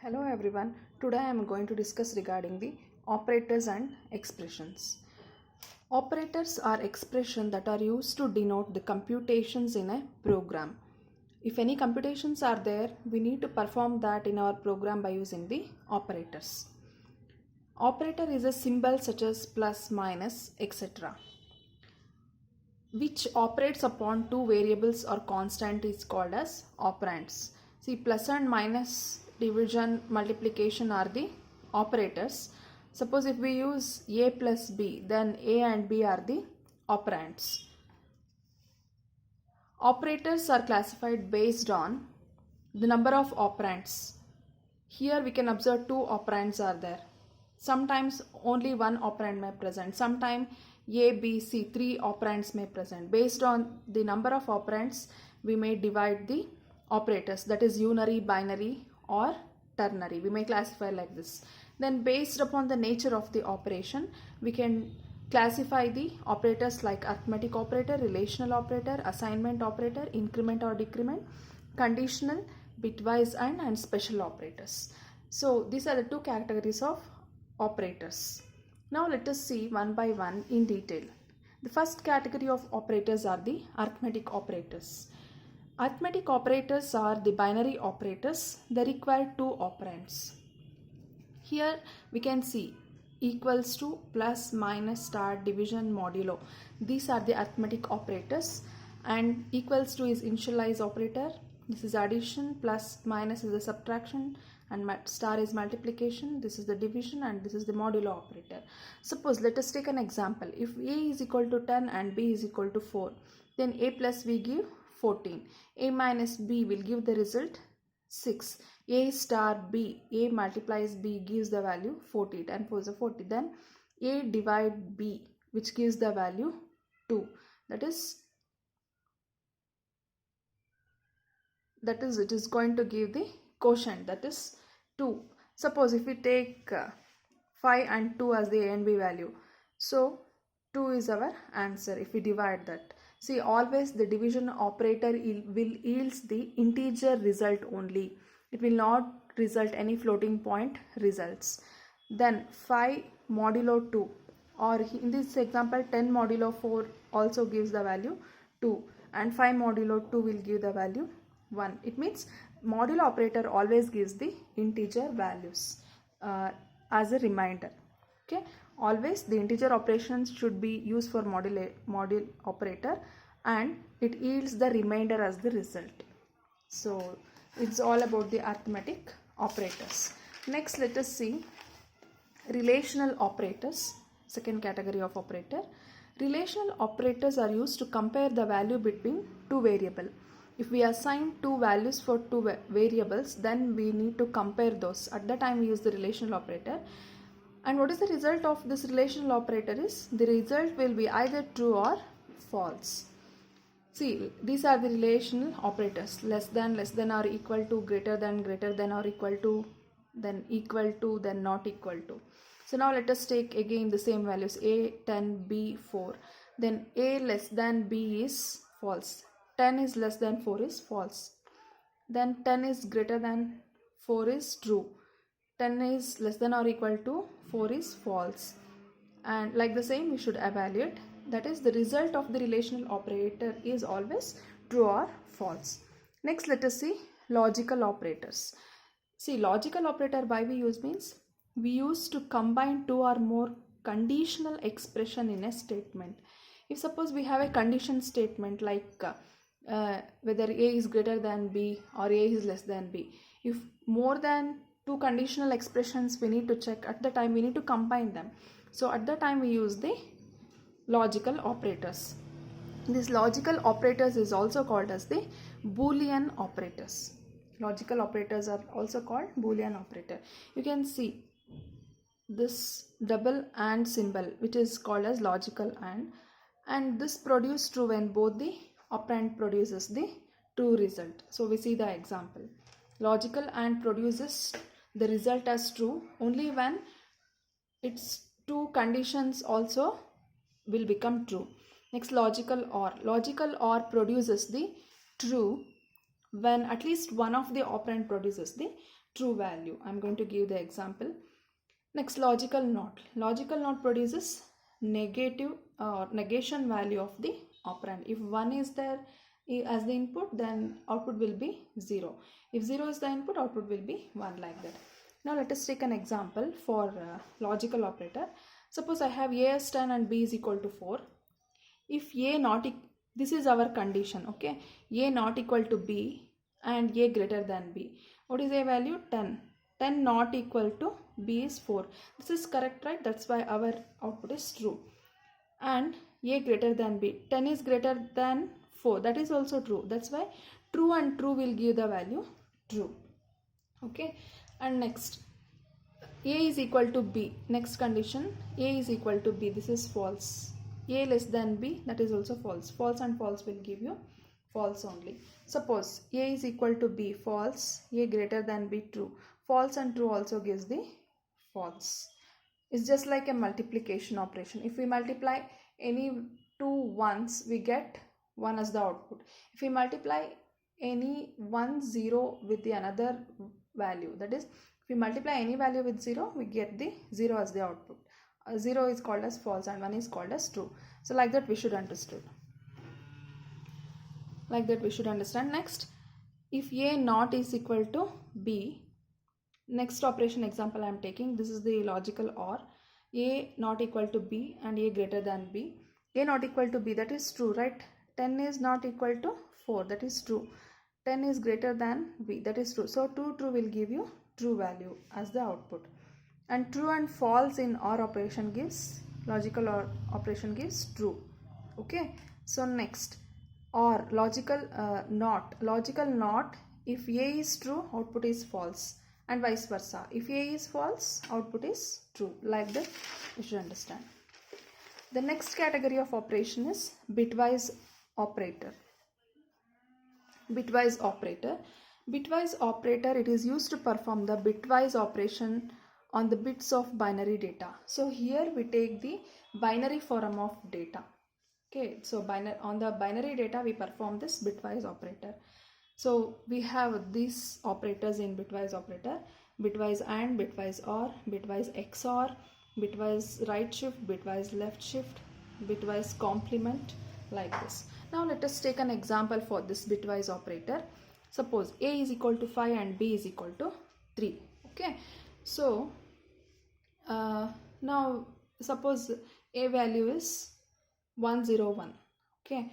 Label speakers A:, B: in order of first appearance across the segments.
A: Hello everyone. Today I am going to discuss regarding the operators and expressions. Operators are expressions that are used to denote the computations in a program. If any computations are there, we need to perform that in our program by using the operators. Operator is a symbol such as plus, minus, etc. which operates upon two variables or constant is called as operands. See, plus and minus, division, multiplication are the operators. Suppose if we use a plus b, then a and b are the operands. Operators are classified based on the number of operands. Here we can observe two operands are there. Sometimes only one operand may present. Sometimes A, B, C, three operands may present. Based on the number of operands, we may divide the operators, that is unary, binary or ternary. We may classify like this. Then based upon the nature of the operation, we can classify the operators like arithmetic operator, relational operator, assignment operator, increment or decrement, conditional, bitwise and special operators. So these are the two categories of operators. Now let us see one by one in detail. The first category of operators are the arithmetic operators. Arithmetic operators are the binary operators. They require two operands. Here we can see equals to, plus, minus, star, division, modulo. These are the arithmetic operators, and equals to is initialize operator. This is addition, plus, minus is the subtraction, and star is multiplication. This is the division, and this is the modulo operator. Suppose let us take an example. If a is equal to 10 and b is equal to 4, then a plus b give 14. A minus b will give the result 6. A star b, a multiplies b gives the value 40, 10 4 is 40. Then a divide b, which gives the value 2. That is it is going to give the quotient, that is 2. Suppose if we take 5 and 2 as the a and b value, so 2 is our answer if we divide that. See, always the division operator will yields the integer result only. It will not result any floating point results. Then 5 modulo 2, or in this example 10 modulo 4 also gives the value 2, and 5 modulo 2 will give the value 1. It means modulo operator always gives the integer values as a reminder. Okay, always the integer operations should be used for module operator, and it yields the remainder as the result. So it's all about the arithmetic operators. Next, let us see relational operators, second category of operator. Relational operators are used to compare the value between two variables. If we assign two values for two variables, then we need to compare those. At the time we use the relational operator. And what is the result of this relational operator is, the result will be either true or false. See, these are the relational operators: less than or equal to, greater than or equal to, then equal to, then not equal to. So now let us take again the same values: a 10, b 4. Then a less than b is false, 10 is less than 4 is false. Then 10 is greater than 4 is true, 10 is less than or equal to 4 is false. And like the same we should evaluate, that is the result of the relational operator is always true or false. Next, let us see logical operators. See, logical operator why we use means, we use to combine two or more conditional expression in a statement. If suppose we have a condition statement like whether a is greater than b or a is less than b, if more than two conditional expressions we need to check, at the time we need to combine them. So at the time we use the logical operators. These logical operators is also called as the Boolean operators. Logical operators are also called Boolean operator. You can see this double AND symbol, which is called as logical and this produces true when both the operand produces the true result. So we see the example. Logical AND produces the result as true only when its two conditions also will become true. Next, logical OR. Logical OR produces the true when at least one of the operand produces the true value. I'm going to give the example. Next, logical NOT. Logical NOT produces negative or negation value of the operand. If 1 is there as the input, then output will be 0. If 0 is the input, output will be 1, like that. Now let us take an example for logical operator. Suppose I have A is 10 and B is equal to 4. If A not, this is our condition, okay? A not equal to B and A greater than B. What is A value? 10. 10 not equal to B is 4. This is correct, right? That's why our output is true. And A greater than B. 10 is greater than 4. That is also true. That's why true and true will give the value true. Okay. And next, A is equal to B. Next condition, A is equal to B. This is false. A less than B, that is also false. False and false will give you false only. Suppose A is equal to B, false. A greater than B, true. False and true also gives the false. It's just like a multiplication operation. If we multiply any two ones, we get 1 as the output. If we multiply any 1 0 with the another value, that is, if we multiply any value with 0, we get the 0 as the output. 0 is called as false and 1 is called as true. So like that we should understand. Like that we should understand. Next, if A not is equal to B, next operation example I am taking, this is the logical OR. A not equal to B and A greater than B. A not equal to B, that is true, right? 10 is not equal to 4, that is true. 10 is greater than B, that is true. So 2 true will give you true value as the output. And true and false in OR operation gives, logical OR operation gives true. Okay. So next, OR, logical NOT. Logical NOT, if A is true, output is false, and vice versa. If A is false, output is true. Like that you should understand. The next category of operation is bitwise operator. Bitwise operator. Bitwise operator, it is used to perform the bitwise operation on the bits of binary data. So here we take the binary form of data. Okay, so on the binary data we perform this bitwise operator. So we have these operators in bitwise operator: bitwise AND, bitwise OR, bitwise XOR, bitwise right shift, bitwise left shift, bitwise complement, like this. Now let us take an example for this bitwise operator. Suppose A is equal to 5 and B is equal to 3. Okay, so now suppose A value is 101, okay,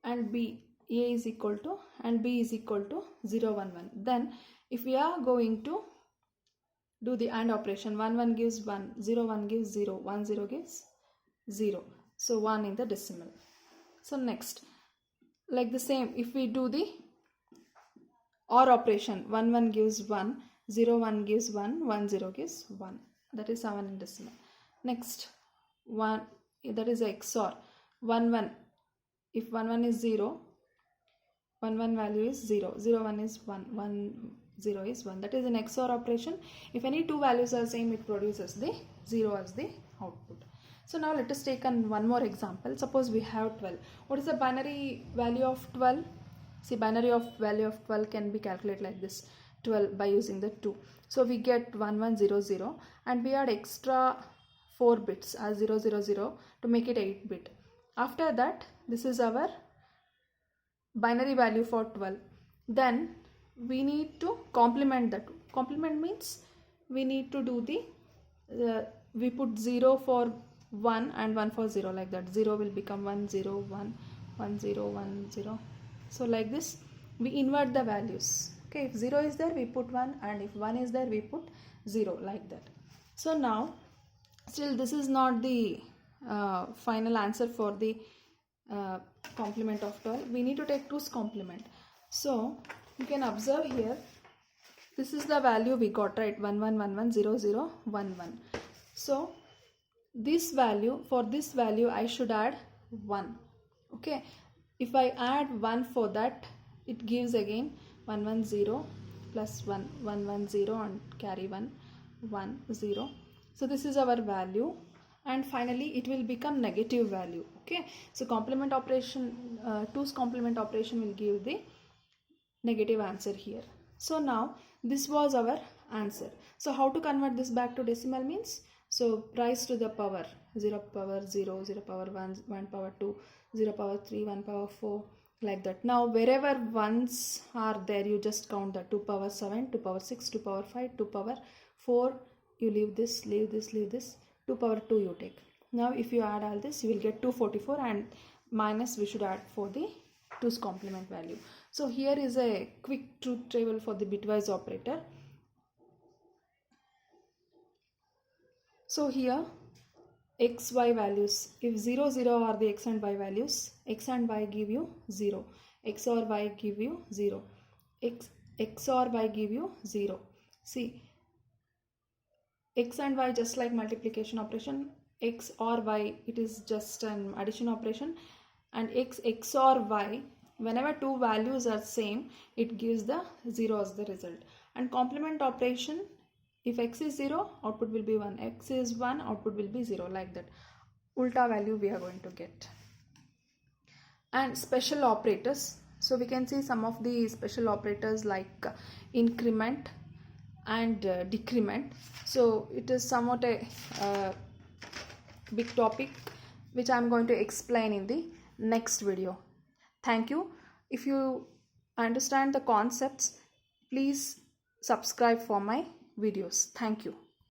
A: and B, A is equal to and B is equal to 011. Then if we are going to do the AND operation, 1 1 gives 1, 0 1 gives 0, 1 0 gives 0. So 1 in the decimal. So next, like the same, if we do the OR operation, 1 1 gives 1, 0 1 gives 1, 1 0 gives 1. That is 7 in decimal. Next, 1, that is XOR. 1 1, if 1 1 is 0, 1 1 value is 0, 0 1 is 1, 1 0 is 1. That is an XOR operation. If any two values are same, it produces the 0 as the output. So now let us take one more example. Suppose we have 12. What is the binary value of 12? See, binary of value of 12 can be calculated like this: 12 by using the 2. So we get 1100 and we add extra 4 bits as 000 to make it 8 bit. After that, this is our binary value for 12. Then we need to complement that. Complement means we need to do the we put 0 for 1 and 1 for 0, like that. 0 will become 1 0 1 1 0 1 0. So like this we invert the values. Okay, if 0 is there we put 1, and if 1 is there we put 0, like that. So now still this is not the final answer for the complement of 12. We need to take 2's complement. So you can observe here, this is the value we got, right? 1 1 1 1 0 0 1 1. So this value, for this value I should add 1. Okay, if I add 1 for that, it gives again 1 1 0 plus 1 1 1 0 and carry 1 1 0. So this is our value, and finally it will become negative value. Okay, so complement operation, 2's complement operation will give the negative answer here. So now This was our answer. So how to convert this back to decimal means, so rise to the power, 0 power 0, 0 power 1, 1 power 2, 0 power 3, 1 power 4, like that. Now wherever ones are there, you just count the 2 power 7, 2 power 6, 2 power 5, 2 power 4, you leave this, leave this, leave this, 2 power 2 you take. Now if you add all this, you will get 244, and minus we should add for the 2's complement value. So here is a quick truth table for the bitwise operator. So here x, y values, if 0, 0 are the x and y values, x and y give you 0, x or y give you 0, x or y give you 0. See, x and y just like multiplication operation, x or y it is just an addition operation, and x or y, whenever two values are same, it gives the 0 as the result. And complement operation, if x is 0, output will be 1, x is 1, output will be 0, like that. Ulta value we are going to get. And special operators, so we can see some of the special operators like increment and decrement. So it is somewhat a big topic which I am going to explain in the next video. Thank you. If you understand the concepts, please subscribe for my videos. Thank you.